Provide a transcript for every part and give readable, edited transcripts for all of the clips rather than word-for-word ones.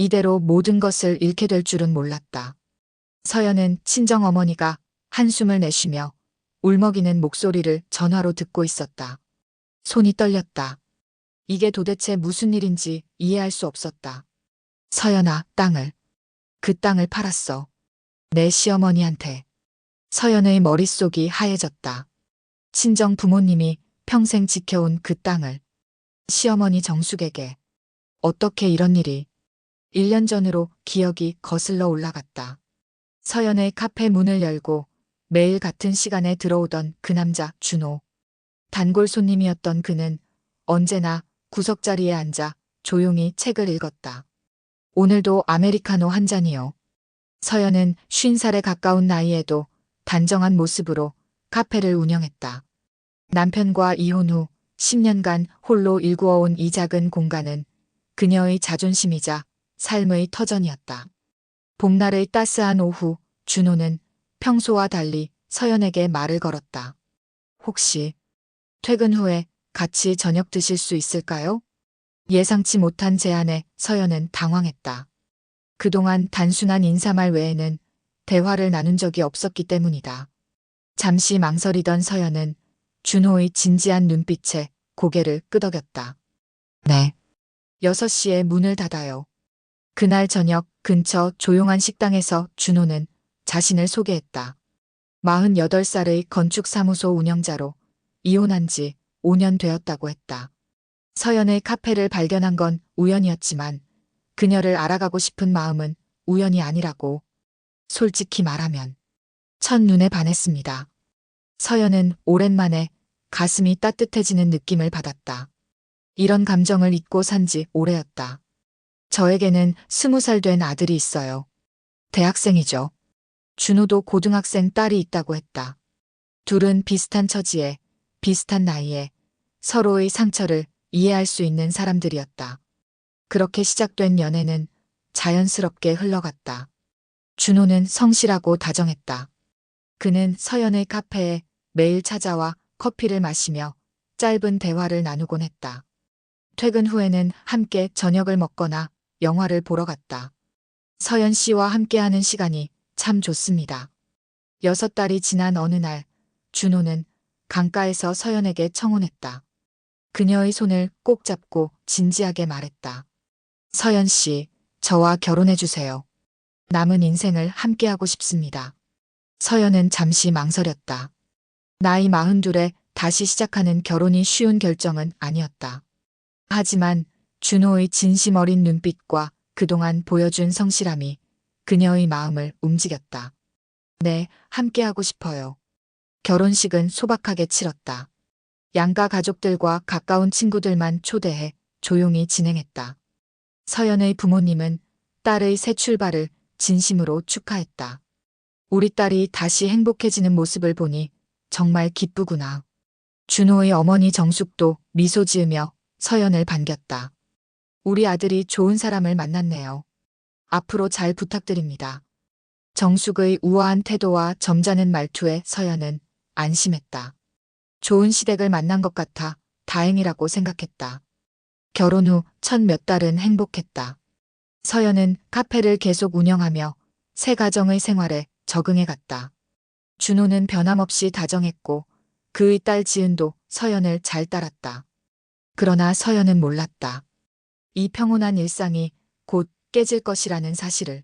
이대로 모든 것을 잃게 될 줄은 몰랐다. 서연은 친정어머니가 한숨을 내쉬며 울먹이는 목소리를 전화로 듣고 있었다. 손이 떨렸다. 이게 도대체 무슨 일인지 이해할 수 없었다. 서연아, 그 땅을 팔았어. 내 시어머니한테. 서연의 머릿속이 하얘졌다. 친정 부모님이 평생 지켜온 그 땅을 시어머니 정숙에게. 어떻게 이런 일이. 1년 전으로 기억이 거슬러 올라갔다. 서연의 카페 문을 열고 매일 같은 시간에 들어오던 그 남자 준호. 단골 손님이었던 그는 언제나 구석자리에 앉아 조용히 책을 읽었다. 오늘도 아메리카노 한 잔이요. 서연은 50살에 가까운 나이에도 단정한 모습으로 카페를 운영했다. 남편과 이혼 후 10년간 홀로 일구어온 이 작은 공간은 그녀의 자존심이자 삶의 터전이었다. 봄날의 따스한 오후, 준호는 평소와 달리 서연에게 말을 걸었다. 혹시 퇴근 후에 같이 저녁 드실 수 있을까요? 예상치 못한 제안에 서연은 당황했다. 그동안 단순한 인사말 외에는 대화를 나눈 적이 없었기 때문이다. 잠시 망설이던 서연은 준호의 진지한 눈빛에 고개를 끄덕였다. 네. 6시에 문을 닫아요. 그날 저녁 근처 조용한 식당에서 준호는 자신을 소개했다. 48살의 건축사무소 운영자로 이혼한 지 5년 되었다고 했다. 서연의 카페를 발견한 건 우연이었지만 그녀를 알아가고 싶은 마음은 우연이 아니라고. 솔직히 말하면 첫눈에 반했습니다. 서연은 오랜만에 가슴이 따뜻해지는 느낌을 받았다. 이런 감정을 잊고 산 지 오래였다. 저에게는 20살 된 아들이 있어요. 대학생이죠. 준호도 고등학생 딸이 있다고 했다. 둘은 비슷한 처지에, 비슷한 나이에 서로의 상처를 이해할 수 있는 사람들이었다. 그렇게 시작된 연애는 자연스럽게 흘러갔다. 준호는 성실하고 다정했다. 그는 서연의 카페에 매일 찾아와 커피를 마시며 짧은 대화를 나누곤 했다. 퇴근 후에는 함께 저녁을 먹거나 영화를 보러 갔다. 서연 씨와 함께하는 시간이 참 좋습니다. 6달이 지난 어느 날, 준호는 강가에서 서연에게 청혼했다. 그녀의 손을 꼭 잡고 진지하게 말했다. 서연 씨, 저와 결혼해 주세요. 남은 인생을 함께하고 싶습니다. 서연은 잠시 망설였다. 나이 42에 다시 시작하는 결혼이 쉬운 결정은 아니었다. 하지만 준호의 진심 어린 눈빛과 그동안 보여준 성실함이 그녀의 마음을 움직였다. 네, 함께하고 싶어요. 결혼식은 소박하게 치렀다. 양가 가족들과 가까운 친구들만 초대해 조용히 진행했다. 서연의 부모님은 딸의 새 출발을 진심으로 축하했다. 우리 딸이 다시 행복해지는 모습을 보니 정말 기쁘구나. 준호의 어머니 정숙도 미소 지으며 서연을 반겼다. 우리 아들이 좋은 사람을 만났네요. 앞으로 잘 부탁드립니다. 정숙의 우아한 태도와 점잖은 말투에 서연은 안심했다. 좋은 시댁을 만난 것 같아 다행이라고 생각했다. 결혼 후 첫 몇 달은 행복했다. 서연은 카페를 계속 운영하며 새 가정의 생활에 적응해 갔다. 준호는 변함없이 다정했고 그의 딸 지은도 서연을 잘 따랐다. 그러나 서연은 몰랐다. 이 평온한 일상이 곧 깨질 것이라는 사실을.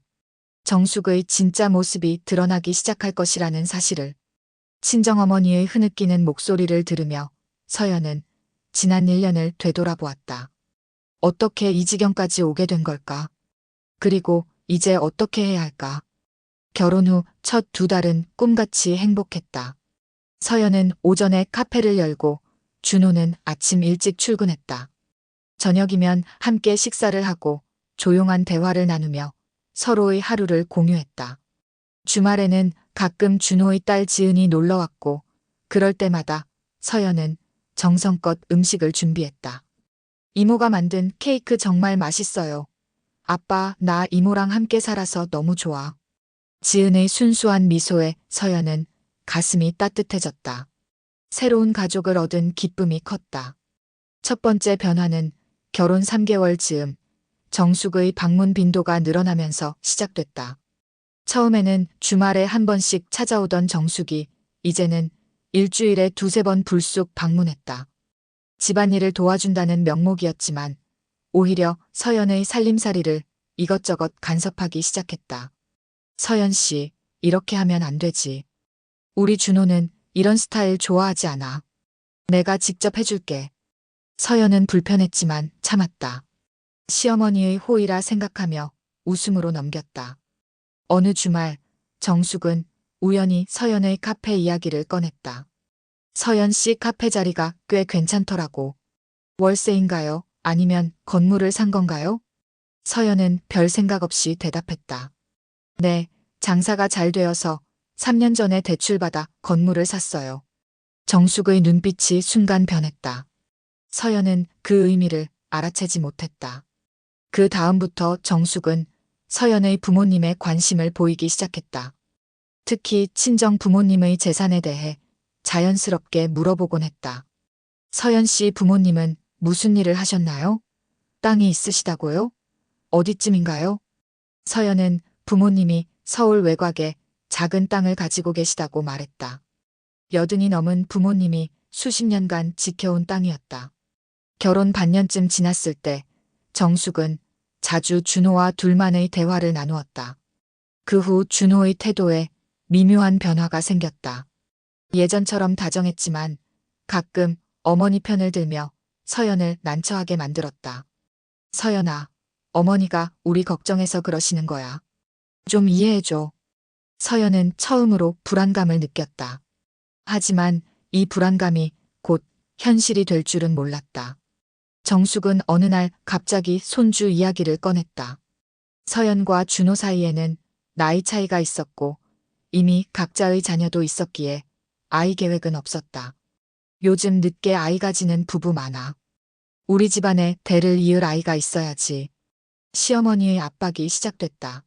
정숙의 진짜 모습이 드러나기 시작할 것이라는 사실을. 친정어머니의 흐느끼는 목소리를 들으며 서연은 지난 1년을 되돌아보았다. 어떻게 이 지경까지 오게 된 걸까? 그리고 이제 어떻게 해야 할까? 결혼 후 첫 2달은 꿈같이 행복했다. 서연은 오전에 카페를 열고 준호는 아침 일찍 출근했다. 저녁이면 함께 식사를 하고 조용한 대화를 나누며 서로의 하루를 공유했다. 주말에는 가끔 준호의 딸 지은이 놀러왔고 그럴 때마다 서연은 정성껏 음식을 준비했다. 이모가 만든 케이크 정말 맛있어요. 아빠, 나 이모랑 함께 살아서 너무 좋아. 지은의 순수한 미소에 서연은 가슴이 따뜻해졌다. 새로운 가족을 얻은 기쁨이 컸다. 첫 번째 변화는 결혼 3개월 즈음 정숙의 방문 빈도가 늘어나면서 시작됐다. 처음에는 주말에 한 번씩 찾아오던 정숙이 이제는 일주일에 두세 번 불쑥 방문했다. 집안일을 도와준다는 명목이었지만 오히려 서연의 살림살이를 이것저것 간섭하기 시작했다. 서연 씨, 이렇게 하면 안 되지. 우리 준호는 이런 스타일 좋아하지 않아. 내가 직접 해줄게. 서연은 불편했지만 참았다. 시어머니의 호의라 생각하며 웃음으로 넘겼다. 어느 주말 정숙은 우연히 서연의 카페 이야기를 꺼냈다. 서연 씨 카페 자리가 꽤 괜찮더라고. 월세인가요? 아니면 건물을 산 건가요? 서연은 별 생각 없이 대답했다. 네, 장사가 잘 되어서 3년 전에 대출받아 건물을 샀어요. 정숙의 눈빛이 순간 변했다. 서연은 그 의미를 알아채지 못했다. 그 다음부터 정숙은 서연의 부모님의 관심을 보이기 시작했다. 특히 친정 부모님의 재산에 대해 자연스럽게 물어보곤 했다. 서연 씨 부모님은 무슨 일을 하셨나요? 땅이 있으시다고요? 어디쯤인가요? 서연은 부모님이 서울 외곽에 작은 땅을 가지고 계시다고 말했다. 여든이 넘은 부모님이 수십 년간 지켜온 땅이었다. 결혼 반년쯤 지났을 때 정숙은 자주 준호와 둘만의 대화를 나누었다. 그 후 준호의 태도에 미묘한 변화가 생겼다. 예전처럼 다정했지만 가끔 어머니 편을 들며 서연을 난처하게 만들었다. 서연아, 어머니가 우리 걱정해서 그러시는 거야. 좀 이해해줘. 서연은 처음으로 불안감을 느꼈다. 하지만 이 불안감이 곧 현실이 될 줄은 몰랐다. 정숙은 어느 날 갑자기 손주 이야기를 꺼냈다. 서연과 준호 사이에는 나이 차이가 있었고 이미 각자의 자녀도 있었기에 아이 계획은 없었다. 요즘 늦게 아이 가지는 부부 많아. 우리 집안에 대를 이을 아이가 있어야지. 시어머니의 압박이 시작됐다.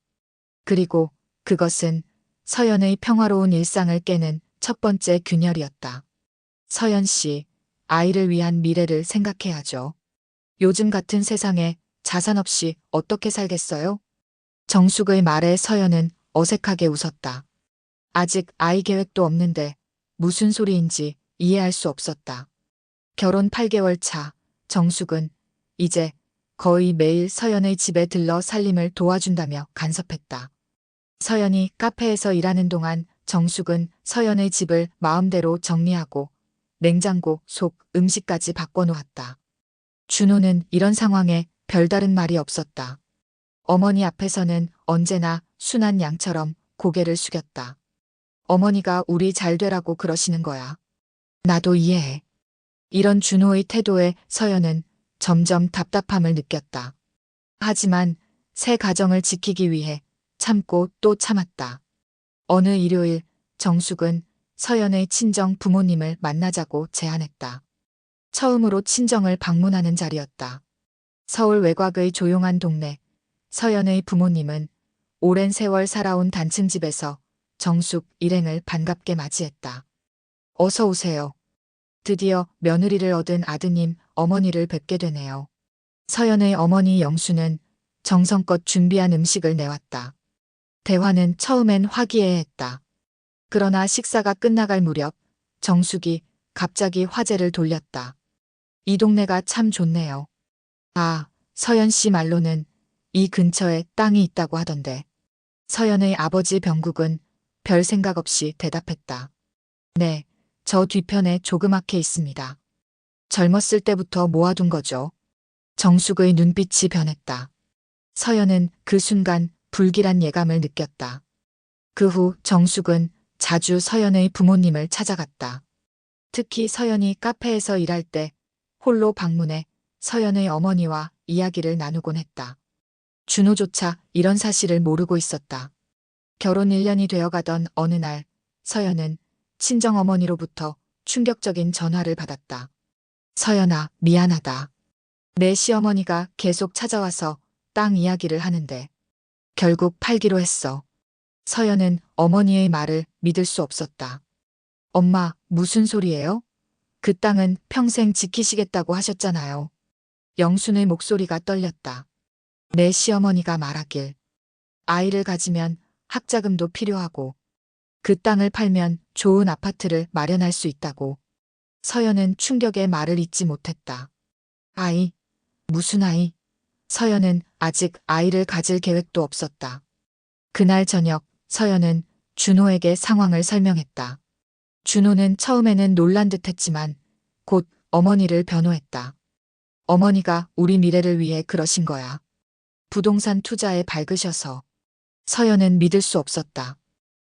그리고 그것은 서연의 평화로운 일상을 깨는 첫 번째 균열이었다. 서연 씨, 아이를 위한 미래를 생각해야죠. 요즘 같은 세상에 자산 없이 어떻게 살겠어요? 정숙의 말에 서연은 어색하게 웃었다. 아직 아이 계획도 없는데 무슨 소리인지 이해할 수 없었다. 결혼 8개월 차, 정숙은 이제 거의 매일 서연의 집에 들러 살림을 도와준다며 간섭했다. 서연이 카페에서 일하는 동안 정숙은 서연의 집을 마음대로 정리하고 냉장고 속 음식까지 바꿔놓았다. 준호는 이런 상황에 별다른 말이 없었다. 어머니 앞에서는 언제나 순한 양처럼 고개를 숙였다. 어머니가 우리 잘 되라고 그러시는 거야. 나도 이해해. 이런 준호의 태도에 서연은 점점 답답함을 느꼈다. 하지만 새 가정을 지키기 위해 참고 또 참았다. 어느 일요일 정숙은 서연의 친정 부모님을 만나자고 제안했다. 처음으로 친정을 방문하는 자리였다. 서울 외곽의 조용한 동네. 서연의 부모님은 오랜 세월 살아온 단층집에서 정숙 일행을 반갑게 맞이했다. 어서 오세요. 드디어 며느리를 얻은 아드님, 어머니를 뵙게 되네요. 서연의 어머니 영수는 정성껏 준비한 음식을 내왔다. 대화는 처음엔 화기애애했다. 그러나 식사가 끝나갈 무렵 정숙이 갑자기 화제를 돌렸다. 이 동네가 참 좋네요. 아, 서연 씨 말로는 이 근처에 땅이 있다고 하던데. 서연의 아버지 병국은 별 생각 없이 대답했다. 네, 저 뒤편에 조그맣게 있습니다. 젊었을 때부터 모아둔 거죠. 정숙의 눈빛이 변했다. 서연은 그 순간 불길한 예감을 느꼈다. 그 후 정숙은 자주 서연의 부모님을 찾아갔다. 특히 서연이 카페에서 일할 때 홀로 방문해 서연의 어머니와 이야기를 나누곤 했다. 준호조차 이런 사실을 모르고 있었다. 결혼 1년이 되어가던 어느 날 서연은 친정어머니로부터 충격적인 전화를 받았다. 서연아, 미안하다. 내 시어머니가 계속 찾아와서 땅 이야기를 하는데 결국 팔기로 했어. 서연은 어머니의 말을 믿을 수 없었다. 엄마, 무슨 소리예요? 그 땅은 평생 지키시겠다고 하셨잖아요. 영순의 목소리가 떨렸다. 내 시어머니가 말하길 아이를 가지면 학자금도 필요하고 그 땅을 팔면 좋은 아파트를 마련할 수 있다고. 서연은 충격의 말을 잇지 못했다. 아이? 무슨 아이? 서연은 아직 아이를 가질 계획도 없었다. 그날 저녁 서연은 준호에게 상황을 설명했다. 준호는 처음에는 놀란 듯했지만 곧 어머니를 변호했다. 어머니가 우리 미래를 위해 그러신 거야. 부동산 투자에 밝으셔서. 서연은 믿을 수 없었다.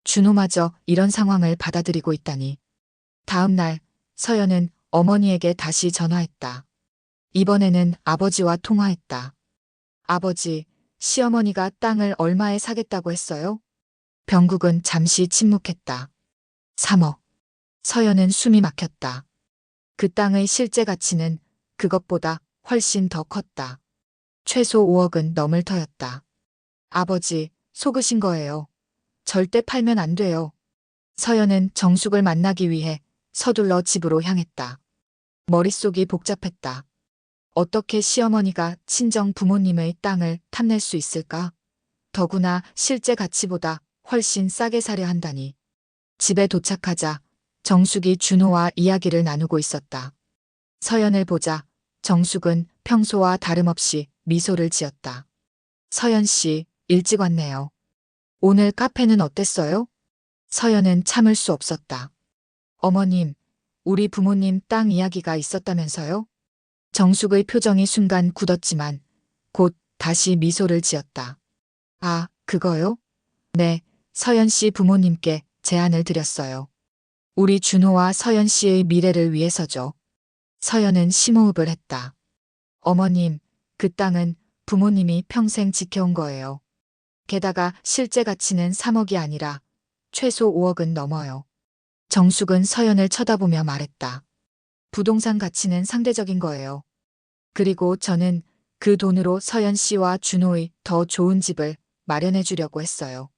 준호마저 이런 상황을 받아들이고 있다니. 다음 날 서연은 어머니에게 다시 전화했다. 이번에는 아버지와 통화했다. 아버지, 시어머니가 땅을 얼마에 사겠다고 했어요? 병국은 잠시 침묵했다. 3억. 서연은 숨이 막혔다. 그 땅의 실제 가치는 그것보다 훨씬 더 컸다. 최소 5억은 넘을 터였다. 아버지, 속으신 거예요. 절대 팔면 안 돼요. 서연은 정숙을 만나기 위해 서둘러 집으로 향했다. 머릿속이 복잡했다. 어떻게 시어머니가 친정 부모님의 땅을 탐낼 수 있을까? 더구나 실제 가치보다 훨씬 싸게 사려 한다니. 집에 도착하자 정숙이 준호와 이야기를 나누고 있었다. 서연을 보자 정숙은 평소와 다름없이 미소를 지었다. 서연 씨, 일찍 왔네요. 오늘 카페는 어땠어요? 서연은 참을 수 없었다. 어머님, 우리 부모님 땅 이야기가 있었다면서요? 정숙의 표정이 순간 굳었지만 곧 다시 미소를 지었다. 아, 그거요? 네, 서연 씨 부모님께 제안을 드렸어요. 우리 준호와 서연 씨의 미래를 위해서죠. 서연은 심호흡을 했다. 어머님, 그 땅은 부모님이 평생 지켜온 거예요. 게다가 실제 가치는 3억이 아니라 최소 5억은 넘어요. 정숙은 서연을 쳐다보며 말했다. 부동산 가치는 상대적인 거예요. 그리고 저는 그 돈으로 서연 씨와 준호의 더 좋은 집을 마련해 주려고 했어요.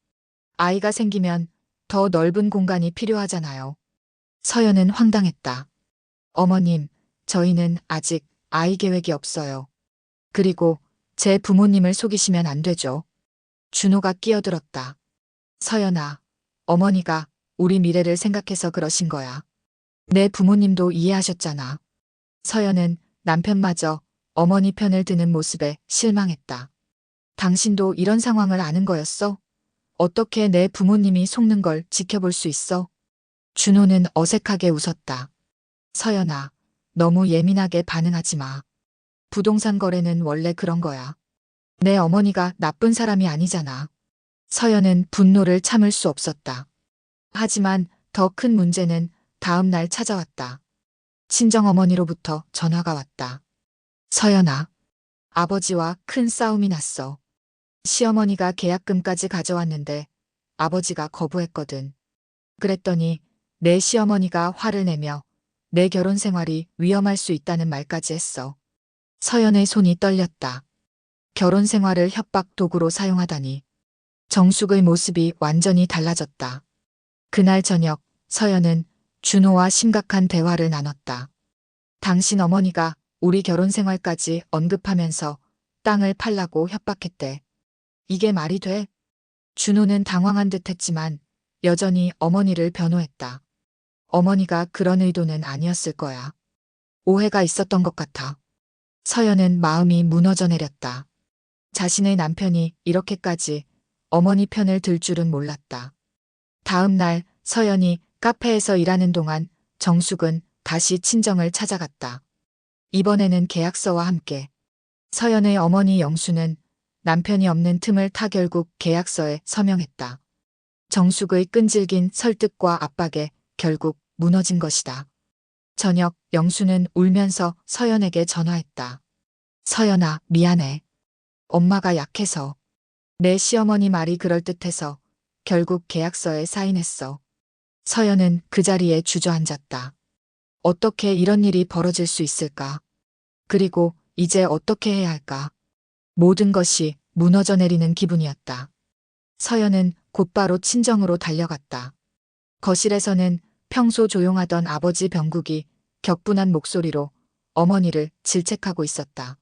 아이가 생기면 더 넓은 공간이 필요하잖아요. 서연은 황당했다. 어머님, 저희는 아직 아이 계획이 없어요. 그리고 제 부모님을 속이시면 안 되죠. 준호가 끼어들었다. 서연아, 어머니가 우리 미래를 생각해서 그러신 거야. 내 부모님도 이해하셨잖아. 서연은 남편마저 어머니 편을 드는 모습에 실망했다. 당신도 이런 상황을 아는 거였어? 어떻게 내 부모님이 속는 걸 지켜볼 수 있어? 준호는 어색하게 웃었다. 서연아, 너무 예민하게 반응하지 마. 부동산 거래는 원래 그런 거야. 내 어머니가 나쁜 사람이 아니잖아. 서연은 분노를 참을 수 없었다. 하지만 더 큰 문제는 다음 날 찾아왔다. 친정어머니로부터 전화가 왔다. 서연아, 아버지와 큰 싸움이 났어. 시어머니가 계약금까지 가져왔는데 아버지가 거부했거든. 그랬더니 내 시어머니가 화를 내며 내 결혼 생활이 위험할 수 있다는 말까지 했어. 서연의 손이 떨렸다. 결혼 생활을 협박 도구로 사용하다니. 정숙의 모습이 완전히 달라졌다. 그날 저녁 서연은 준호와 심각한 대화를 나눴다. 당신 어머니가 우리 결혼 생활까지 언급하면서 땅을 팔라고 협박했대. 이게 말이 돼? 준호는 당황한 듯했지만 여전히 어머니를 변호했다. 어머니가 그런 의도는 아니었을 거야. 오해가 있었던 것 같아. 서연은 마음이 무너져 내렸다. 자신의 남편이 이렇게까지 어머니 편을 들 줄은 몰랐다. 다음 날 서연이 카페에서 일하는 동안 정숙은 다시 친정을 찾아갔다. 이번에는 계약서와 함께. 서연의 어머니 영수는 남편이 없는 틈을 타 결국 계약서에 서명했다. 정숙의 끈질긴 설득과 압박에 결국 무너진 것이다. 저녁 영수는 울면서 서연에게 전화했다. 서연아, 미안해. 엄마가 약해서. 내 시어머니 말이 그럴듯해서 결국 계약서에 사인했어. 서연은 그 자리에 주저앉았다. 어떻게 이런 일이 벌어질 수 있을까? 그리고 이제 어떻게 해야 할까? 모든 것이 무너져 내리는 기분이었다. 서연은 곧바로 친정으로 달려갔다. 거실에서는 평소 조용하던 아버지 병국이 격분한 목소리로 어머니를 질책하고 있었다.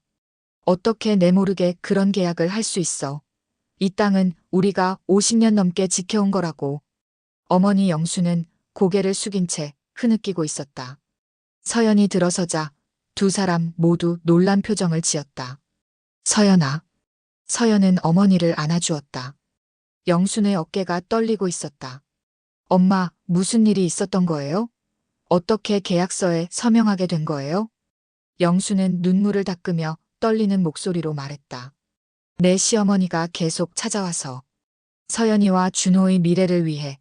어떻게 내 모르게 그런 계약을 할 수 있어? 이 땅은 우리가 50년 넘게 지켜온 거라고. 어머니 영수는 고개를 숙인 채 흐느끼고 있었다. 서연이 들어서자 두 사람 모두 놀란 표정을 지었다. 서연아. 서연은 어머니를 안아주었다. 영순의 어깨가 떨리고 있었다. 엄마, 무슨 일이 있었던 거예요? 어떻게 계약서에 서명하게 된 거예요? 영수는 눈물을 닦으며 떨리는 목소리로 말했다. 내 시어머니가 계속 찾아와서 서연이와 준호의 미래를 위해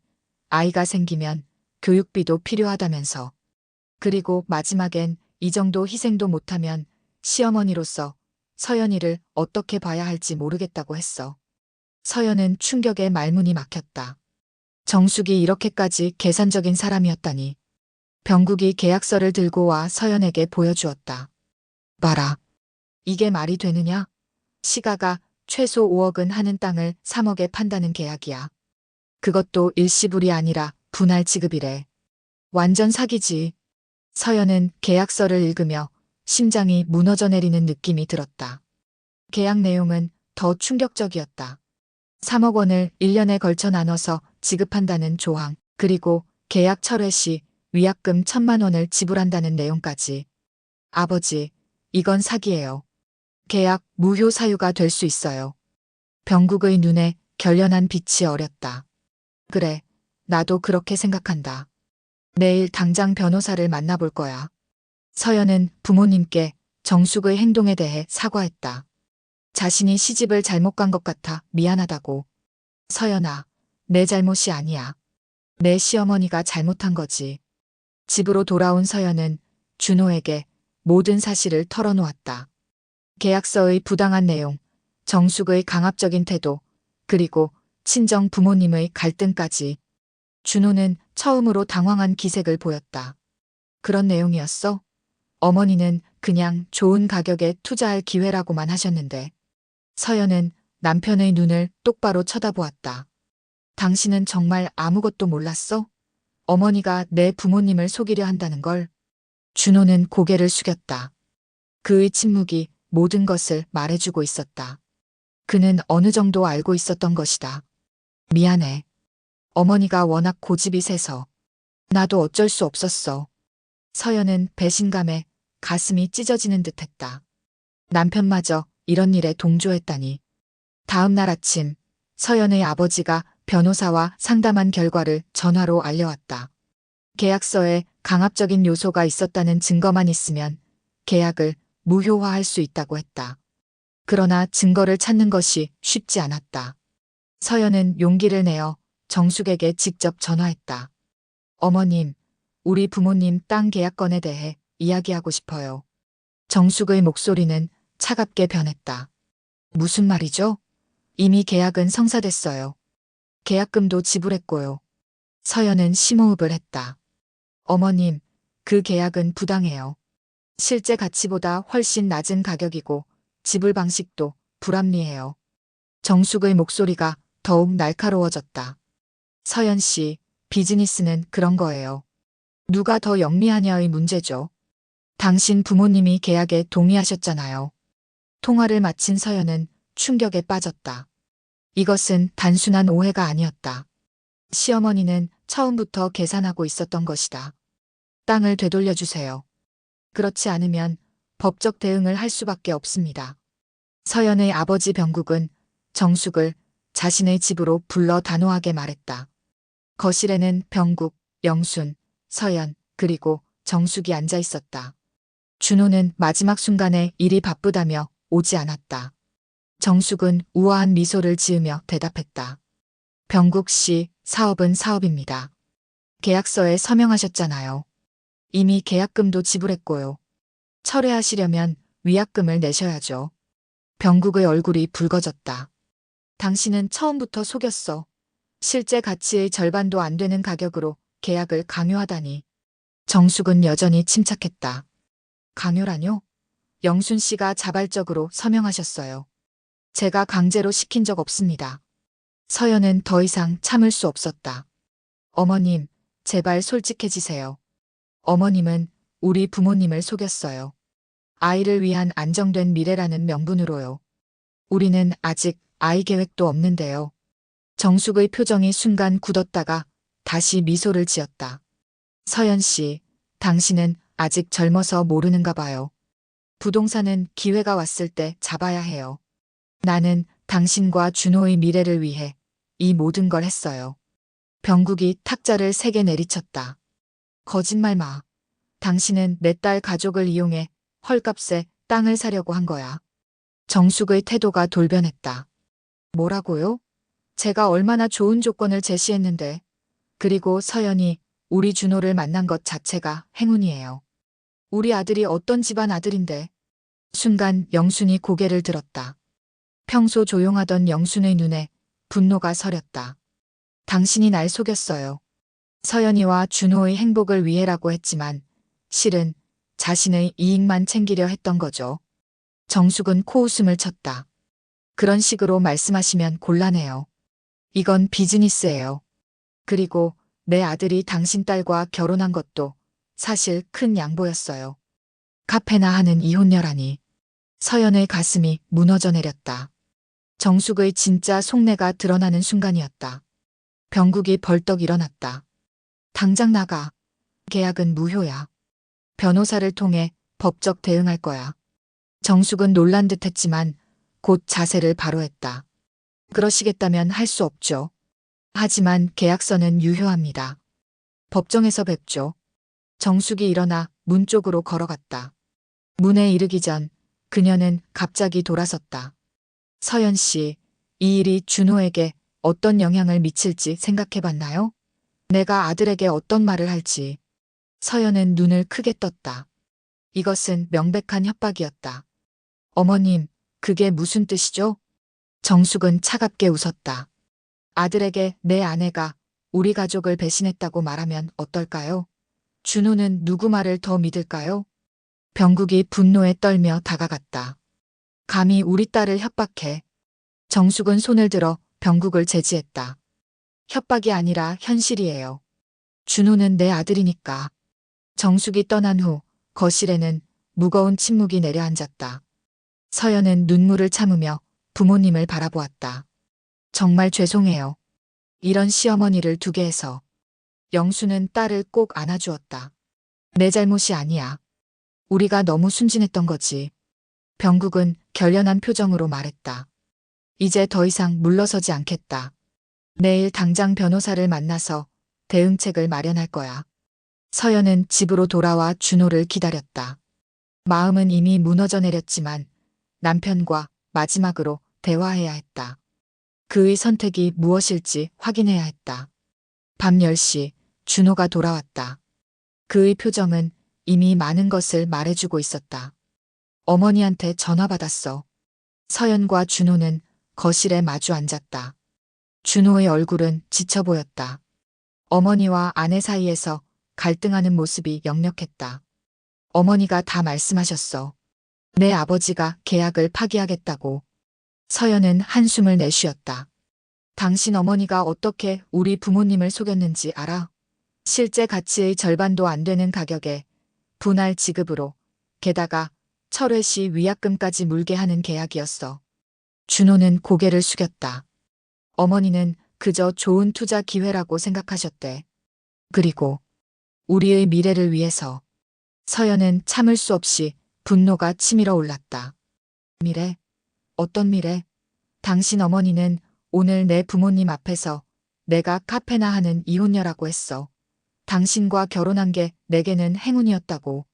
아이가 생기면 교육비도 필요하다면서. 그리고 마지막엔 이 정도 희생도 못하면 시어머니로서 서연이를 어떻게 봐야 할지 모르겠다고 했어. 서연은 충격에 말문이 막혔다. 정숙이 이렇게까지 계산적인 사람이었다니. 병국이 계약서를 들고 와 서연에게 보여주었다. 봐라. 이게 말이 되느냐? 시가가 최소 5억은 하는 땅을 3억에 판다는 계약이야. 그것도 일시불이 아니라 분할 지급이래. 완전 사기지. 서연은 계약서를 읽으며 심장이 무너져 내리는 느낌이 들었다. 계약 내용은 더 충격적이었다. 3억 원을 1년에 걸쳐 나눠서 지급한다는 조항, 그리고 계약 철회 시 위약금 1,000만 원을 지불한다는 내용까지. 아버지, 이건 사기예요. 계약 무효 사유가 될 수 있어요. 병국의 눈에 결연한 빛이 어렸다. 그래, 나도 그렇게 생각한다. 내일 당장 변호사를 만나볼 거야. 서연은 부모님께 정숙의 행동에 대해 사과했다. 자신이 시집을 잘못 간 것 같아 미안하다고. 서연아, 내 잘못이 아니야. 내 시어머니가 잘못한 거지. 집으로 돌아온 서연은 준호에게 모든 사실을 털어놓았다. 계약서의 부당한 내용, 정숙의 강압적인 태도, 그리고 친정 부모님의 갈등까지. 준호는 처음으로 당황한 기색을 보였다. 그런 내용이었어? 어머니는 그냥 좋은 가격에 투자할 기회라고만 하셨는데. 서연은 남편의 눈을 똑바로 쳐다보았다. 당신은 정말 아무것도 몰랐어? 어머니가 내 부모님을 속이려 한다는 걸. 준호는 고개를 숙였다. 그의 침묵이 모든 것을 말해주고 있었다. 그는 어느 정도 알고 있었던 것이다. 미안해. 어머니가 워낙 고집이 세서. 나도 어쩔 수 없었어. 서연은 배신감에 가슴이 찢어지는 듯했다. 남편마저 이런 일에 동조했다니. 다음 날 아침, 서연의 아버지가 변호사와 상담한 결과를 전화로 알려왔다. 계약서에 강압적인 요소가 있었다는 증거만 있으면 계약을 무효화할 수 있다고 했다. 그러나 증거를 찾는 것이 쉽지 않았다. 서연은 용기를 내어 정숙에게 직접 전화했다. 어머님, 우리 부모님 땅 계약건에 대해 이야기하고 싶어요. 정숙의 목소리는 차갑게 변했다. 무슨 말이죠? 이미 계약은 성사됐어요. 계약금도 지불했고요. 서연은 심호흡을 했다. 어머님, 그 계약은 부당해요. 실제 가치보다 훨씬 낮은 가격이고 지불 방식도 불합리해요. 정숙의 목소리가 더욱 날카로워졌다. 서연 씨, 비즈니스는 그런 거예요. 누가 더 영리하냐의 문제죠. 당신 부모님이 계약에 동의하셨잖아요. 통화를 마친 서연은 충격에 빠졌다. 이것은 단순한 오해가 아니었다. 시어머니는 처음부터 계산하고 있었던 것이다. 땅을 되돌려주세요. 그렇지 않으면 법적 대응을 할 수밖에 없습니다. 서연의 아버지 병국은 정숙을 자신의 집으로 불러 단호하게 말했다. 거실에는 병국, 영순, 서연, 그리고 정숙이 앉아 있었다. 준호는 마지막 순간에 일이 바쁘다며 오지 않았다. 정숙은 우아한 미소를 지으며 대답했다. 병국 씨, 사업은 사업입니다. 계약서에 서명하셨잖아요. 이미 계약금도 지불했고요. 철회하시려면 위약금을 내셔야죠. 병국의 얼굴이 붉어졌다. 당신은 처음부터 속였어. 실제 가치의 절반도 안 되는 가격으로 계약을 강요하다니. 정숙은 여전히 침착했다. 강요라뇨? 영순 씨가 자발적으로 서명하셨어요. 제가 강제로 시킨 적 없습니다. 서연은 더 이상 참을 수 없었다. 어머님, 제발 솔직해지세요. 어머님은 우리 부모님을 속였어요. 아이를 위한 안정된 미래라는 명분으로요. 우리는 아직 아이 계획도 없는데요. 정숙의 표정이 순간 굳었다가 다시 미소를 지었다. 서연 씨, 당신은 아직 젊어서 모르는가 봐요. 부동산은 기회가 왔을 때 잡아야 해요. 나는 당신과 준호의 미래를 위해 이 모든 걸 했어요. 병국이 탁자를 3개 내리쳤다. 거짓말 마. 당신은 내 딸 가족을 이용해 헐값에 땅을 사려고 한 거야. 정숙의 태도가 돌변했다. 뭐라고요? 제가 얼마나 좋은 조건을 제시했는데. 그리고 서연이 우리 준호를 만난 것 자체가 행운이에요. 우리 아들이 어떤 집안 아들인데. 순간 영순이 고개를 들었다. 평소 조용하던 영순의 눈에 분노가 서렸다. 당신이 날 속였어요. 서연이와 준호의 행복을 위해라고 했지만 실은 자신의 이익만 챙기려 했던 거죠. 정숙은 코웃음을 쳤다. 그런 식으로 말씀하시면 곤란해요. 이건 비즈니스예요. 그리고 내 아들이 당신 딸과 결혼한 것도 사실 큰 양보였어요. 카페나 하는 이혼녀라니. 서연의 가슴이 무너져 내렸다. 정숙의 진짜 속내가 드러나는 순간이었다. 병국이 벌떡 일어났다. 당장 나가. 계약은 무효야. 변호사를 통해 법적 대응할 거야. 정숙은 놀란 듯 했지만 곧 자세를 바로 했다. 그러시겠다면 할 수 없죠. 하지만 계약서는 유효합니다. 법정에서 뵙죠. 정숙이 일어나 문 쪽으로 걸어갔다. 문에 이르기 전 그녀는 갑자기 돌아섰다. 서연 씨, 이 일이 준호에게 어떤 영향을 미칠지 생각해 봤나요? 내가 아들에게 어떤 말을 할지. 서연은 눈을 크게 떴다. 이것은 명백한 협박이었다. 어머님, 그게 무슨 뜻이죠? 정숙은 차갑게 웃었다. 아들에게 내 아내가 우리 가족을 배신했다고 말하면 어떨까요? 준호는 누구 말을 더 믿을까요? 병국이 분노에 떨며 다가갔다. 감히 우리 딸을 협박해. 정숙은 손을 들어 병국을 제지했다. 협박이 아니라 현실이에요. 준호는 내 아들이니까. 정숙이 떠난 후 거실에는 무거운 침묵이 내려앉았다. 서연은 눈물을 참으며 부모님을 바라보았다. 정말 죄송해요. 이런 시어머니를 두게 해서. 영수는 딸을 꼭 안아주었다. 내 잘못이 아니야. 우리가 너무 순진했던 거지. 병국은 결연한 표정으로 말했다. 이제 더 이상 물러서지 않겠다. 내일 당장 변호사를 만나서 대응책을 마련할 거야. 서연은 집으로 돌아와 준호를 기다렸다. 마음은 이미 무너져 내렸지만 남편과 마지막으로 대화해야 했다. 그의 선택이 무엇일지 확인해야 했다. 밤 10시 준호가 돌아왔다. 그의 표정은 이미 많은 것을 말해주고 있었다. 어머니한테 전화 받았어. 서연과 준호는 거실에 마주 앉았다. 준호의 얼굴은 지쳐 보였다. 어머니와 아내 사이에서 갈등하는 모습이 역력했다. 어머니가 다 말씀하셨어. 내 아버지가 계약을 파기하겠다고. 서연은 한숨을 내쉬었다. 당신 어머니가 어떻게 우리 부모님을 속였는지 알아? 실제 가치의 절반도 안 되는 가격에 분할 지급으로 게다가 철회 시 위약금까지 물게 하는 계약이었어. 준호는 고개를 숙였다. 어머니는 그저 좋은 투자 기회라고 생각하셨대. 그리고 우리의 미래를 위해서. 서연은 참을 수 없이 분노가 치밀어 올랐다. 미래? 어떤 미래? 당신 어머니는 오늘 내 부모님 앞에서 내가 카페나 하는 이혼녀라고 했어. 당신과 결혼한 게 내게는 행운이었다고.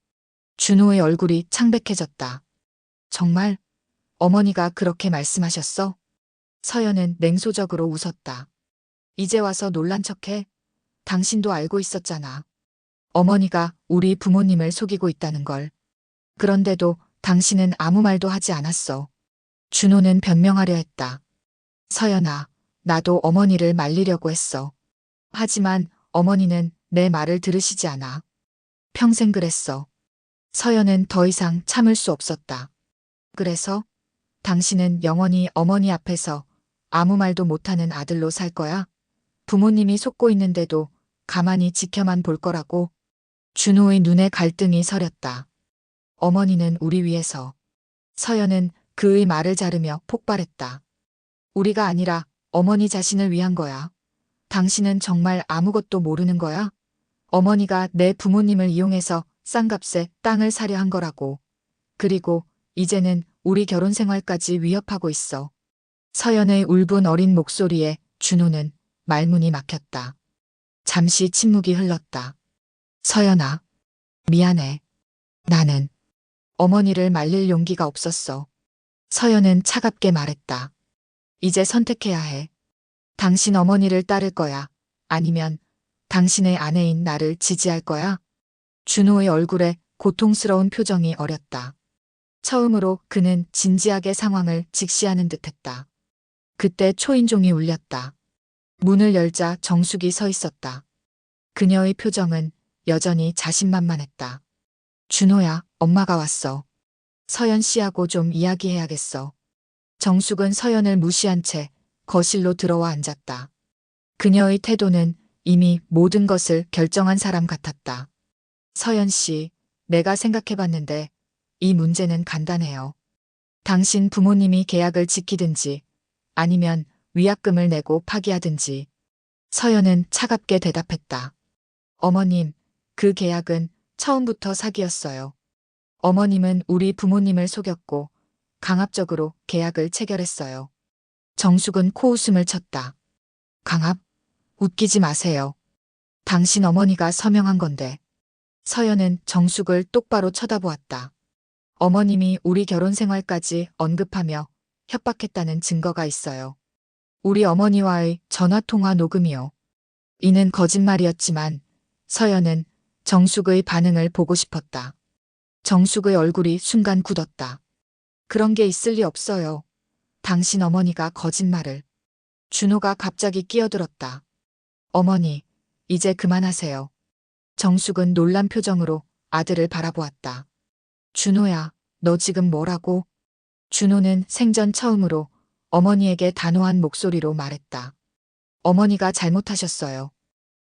준호의 얼굴이 창백해졌다. 정말? 어머니가 그렇게 말씀하셨어? 서연은 냉소적으로 웃었다. 이제 와서 놀란 척해? 당신도 알고 있었잖아. 어머니가 우리 부모님을 속이고 있다는 걸. 그런데도 당신은 아무 말도 하지 않았어. 준호는 변명하려 했다. 서연아, 나도 어머니를 말리려고 했어. 하지만 어머니는 내 말을 들으시지 않아. 평생 그랬어. 서연은 더 이상 참을 수 없었다. 그래서 당신은 영원히 어머니 앞에서 아무 말도 못하는 아들로 살 거야? 부모님이 속고 있는데도 가만히 지켜만 볼 거라고? 준호의 눈에 갈등이 서렸다. 어머니는 우리 위해서. 서연은 그의 말을 자르며 폭발했다. 우리가 아니라 어머니 자신을 위한 거야. 당신은 정말 아무것도 모르는 거야? 어머니가 내 부모님을 이용해서 싼 값에 땅을 사려 한 거라고. 그리고 이제는 우리 결혼 생활까지 위협하고 있어. 서연의 울분 어린 목소리에 준호는 말문이 막혔다. 잠시 침묵이 흘렀다. 서연아, 미안해. 나는 어머니를 말릴 용기가 없었어. 서연은 차갑게 말했다. 이제 선택해야 해. 당신 어머니를 따를 거야. 아니면 당신의 아내인 나를 지지할 거야. 준호의 얼굴에 고통스러운 표정이 어렸다. 처음으로 그는 진지하게 상황을 직시하는 듯했다. 그때 초인종이 울렸다. 문을 열자 정숙이 서 있었다. 그녀의 표정은 여전히 자신만만했다. 준호야, 엄마가 왔어. 서연 씨하고 좀 이야기해야겠어. 정숙은 서연을 무시한 채 거실로 들어와 앉았다. 그녀의 태도는 이미 모든 것을 결정한 사람 같았다. 서연 씨, 내가 생각해봤는데 이 문제는 간단해요. 당신 부모님이 계약을 지키든지 아니면 위약금을 내고 파기하든지. 서연은 차갑게 대답했다. 어머님, 그 계약은 처음부터 사기였어요. 어머님은 우리 부모님을 속였고 강압적으로 계약을 체결했어요. 정숙은 코웃음을 쳤다. 강압? 웃기지 마세요. 당신 어머니가 서명한 건데. 서연은 정숙을 똑바로 쳐다보았다. 어머님이 우리 결혼 생활까지 언급하며 협박했다는 증거가 있어요. 우리 어머니와의 전화통화 녹음이요. 이는 거짓말이었지만 서연은 정숙의 반응을 보고 싶었다. 정숙의 얼굴이 순간 굳었다. 그런 게 있을 리 없어요. 당신 어머니가 거짓말을. 준호가 갑자기 끼어들었다. 어머니, 이제 그만하세요. 정숙은 놀란 표정으로 아들을 바라보았다. 준호야, 너 지금 뭐라고? 준호는 생전 처음으로 어머니에게 단호한 목소리로 말했다. 어머니가 잘못하셨어요.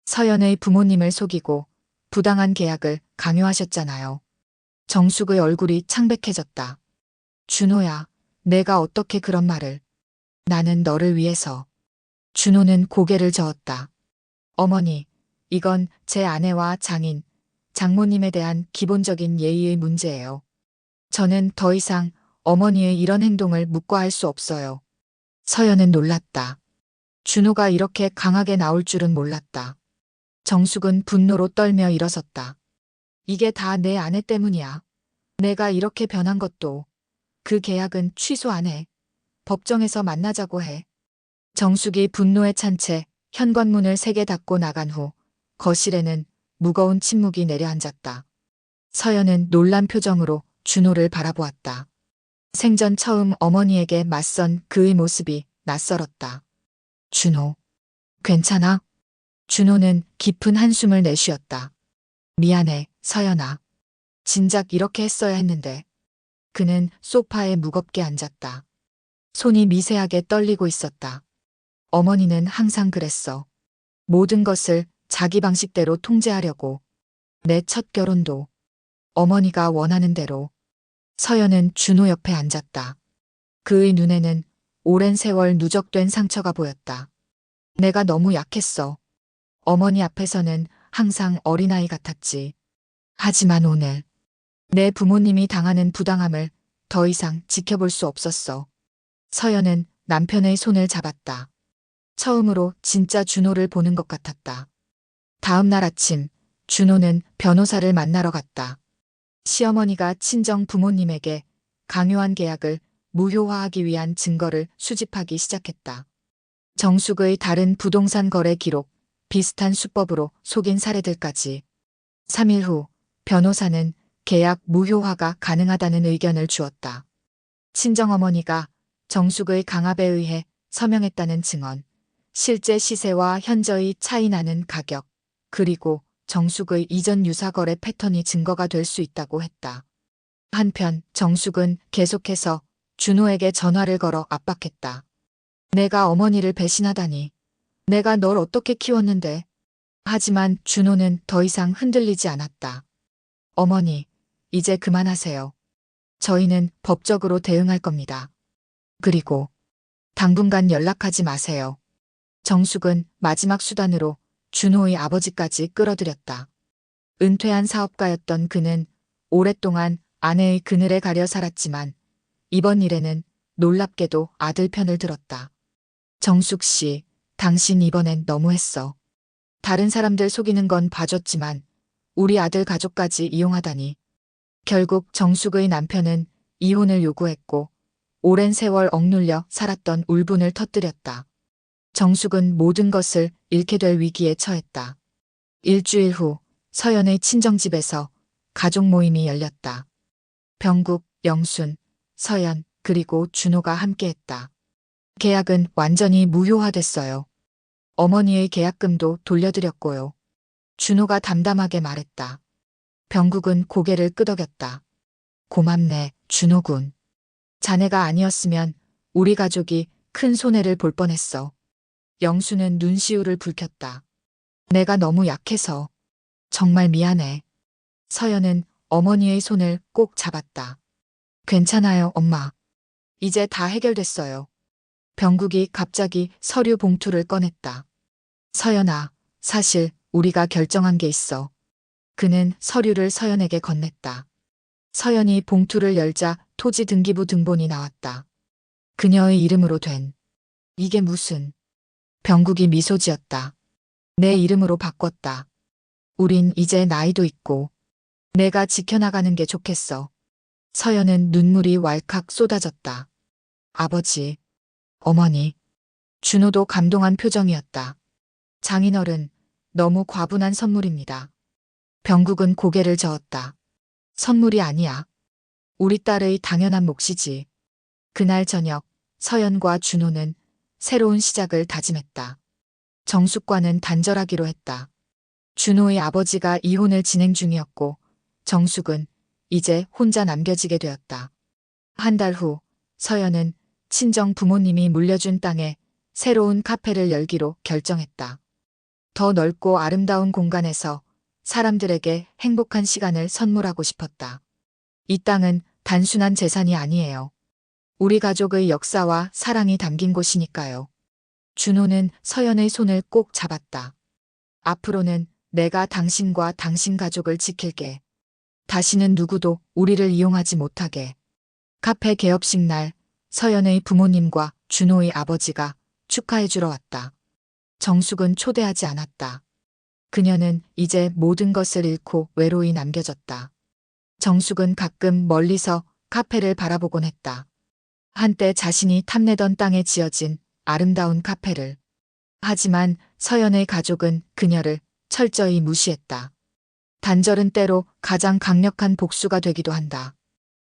서연의 부모님을 속이고 부당한 계약을 강요하셨잖아요. 정숙의 얼굴이 창백해졌다. 준호야, 내가 어떻게 그런 말을. 나는 너를 위해서. 준호는 고개를 저었다. 어머니, 이건 제 아내와 장인, 장모님에 대한 기본적인 예의의 문제예요. 저는 더 이상 어머니의 이런 행동을 묵과할 수 없어요. 서연은 놀랐다. 준호가 이렇게 강하게 나올 줄은 몰랐다. 정숙은 분노로 떨며 일어섰다. 이게 다 내 아내 때문이야. 내가 이렇게 변한 것도. 그 계약은 취소 안 해. 법정에서 만나자고 해. 정숙이 분노에 찬 채 현관문을 3개 닫고 나간 후 거실에는 무거운 침묵이 내려앉았다. 서연은 놀란 표정으로 준호를 바라보았다. 생전 처음 어머니에게 맞선 그의 모습이 낯설었다. 준호, 괜찮아? 준호는 깊은 한숨을 내쉬었다. 미안해, 서연아. 진작 이렇게 했어야 했는데. 그는 소파에 무겁게 앉았다. 손이 미세하게 떨리고 있었다. 어머니는 항상 그랬어. 모든 것을 자기 방식대로 통제하려고. 내 첫 결혼도 어머니가 원하는 대로. 서연은 준호 옆에 앉았다. 그의 눈에는 오랜 세월 누적된 상처가 보였다. 내가 너무 약했어. 어머니 앞에서는 항상 어린아이 같았지. 하지만 오늘 내 부모님이 당하는 부당함을 더 이상 지켜볼 수 없었어. 서연은 남편의 손을 잡았다. 처음으로 진짜 준호를 보는 것 같았다. 다음 날 아침, 준호는 변호사를 만나러 갔다. 시어머니가 친정 부모님에게 강요한 계약을 무효화하기 위한 증거를 수집하기 시작했다. 정숙의 다른 부동산 거래 기록, 비슷한 수법으로 속인 사례들까지. 3일 후 변호사는 계약 무효화가 가능하다는 의견을 주었다. 친정어머니가 정숙의 강압에 의해 서명했다는 증언, 실제 시세와 현저히 차이 나는 가격, 그리고 정숙의 이전 유사 거래 패턴이 증거가 될 수 있다고 했다. 한편 정숙은 계속해서 준호에게 전화를 걸어 압박했다. 내가 어머니를 배신하다니. 내가 널 어떻게 키웠는데. 하지만 준호는 더 이상 흔들리지 않았다. 어머니, 이제 그만하세요. 저희는 법적으로 대응할 겁니다. 그리고 당분간 연락하지 마세요. 정숙은 마지막 수단으로 준호의 아버지까지 끌어들였다. 은퇴한 사업가였던 그는 오랫동안 아내의 그늘에 가려 살았지만 이번 일에는 놀랍게도 아들 편을 들었다. 정숙 씨, 당신 이번엔 너무했어. 다른 사람들 속이는 건 봐줬지만 우리 아들 가족까지 이용하다니. 결국 정숙의 남편은 이혼을 요구했고 오랜 세월 억눌려 살았던 울분을 터뜨렸다. 정숙은 모든 것을 잃게 될 위기에 처했다. 일주일 후 서연의 친정집에서 가족 모임이 열렸다. 병국, 영순, 서연, 그리고 준호가 함께했다. 계약은 완전히 무효화됐어요. 어머니의 계약금도 돌려드렸고요. 준호가 담담하게 말했다. 병국은 고개를 끄덕였다. 고맙네, 준호군. 자네가 아니었으면 우리 가족이 큰 손해를 볼 뻔했어. 영수는 눈시울을 붉혔다. 내가 너무 약해서. 정말 미안해. 서연은 어머니의 손을 꼭 잡았다. 괜찮아요, 엄마. 이제 다 해결됐어요. 병국이 갑자기 서류 봉투를 꺼냈다. 서연아, 사실 우리가 결정한 게 있어. 그는 서류를 서연에게 건넸다. 서연이 봉투를 열자 토지 등기부 등본이 나왔다. 그녀의 이름으로 된. 이게 무슨. 병국이 미소 지었다. 내 이름으로 바꿨다. 우린 이제 나이도 있고 내가 지켜나가는 게 좋겠어. 서연은 눈물이 왈칵 쏟아졌다. 아버지, 어머니. 준호도 감동한 표정이었다. 장인어른, 너무 과분한 선물입니다. 병국은 고개를 저었다. 선물이 아니야. 우리 딸의 당연한 몫이지. 그날 저녁 서연과 준호는 새로운 시작을 다짐했다. 정숙과는 단절하기로 했다. 준호의 아버지가 이혼을 진행 중이었고 정숙은 이제 혼자 남겨지게 되었다. 한 달 후 서연은 친정 부모님이 물려준 땅에 새로운 카페를 열기로 결정했다. 더 넓고 아름다운 공간에서 사람들에게 행복한 시간을 선물하고 싶었다. 이 땅은 단순한 재산이 아니에요. 우리 가족의 역사와 사랑이 담긴 곳이니까요. 준호는 서연의 손을 꼭 잡았다. 앞으로는 내가 당신과 당신 가족을 지킬게. 다시는 누구도 우리를 이용하지 못하게. 카페 개업식 날 서연의 부모님과 준호의 아버지가 축하해주러 왔다. 정숙은 초대하지 않았다. 그녀는 이제 모든 것을 잃고 외로이 남겨졌다. 정숙은 가끔 멀리서 카페를 바라보곤 했다. 한때 자신이 탐내던 땅에 지어진 아름다운 카페를. 하지만 서연의 가족은 그녀를 철저히 무시했다. 단절은 때로 가장 강력한 복수가 되기도 한다.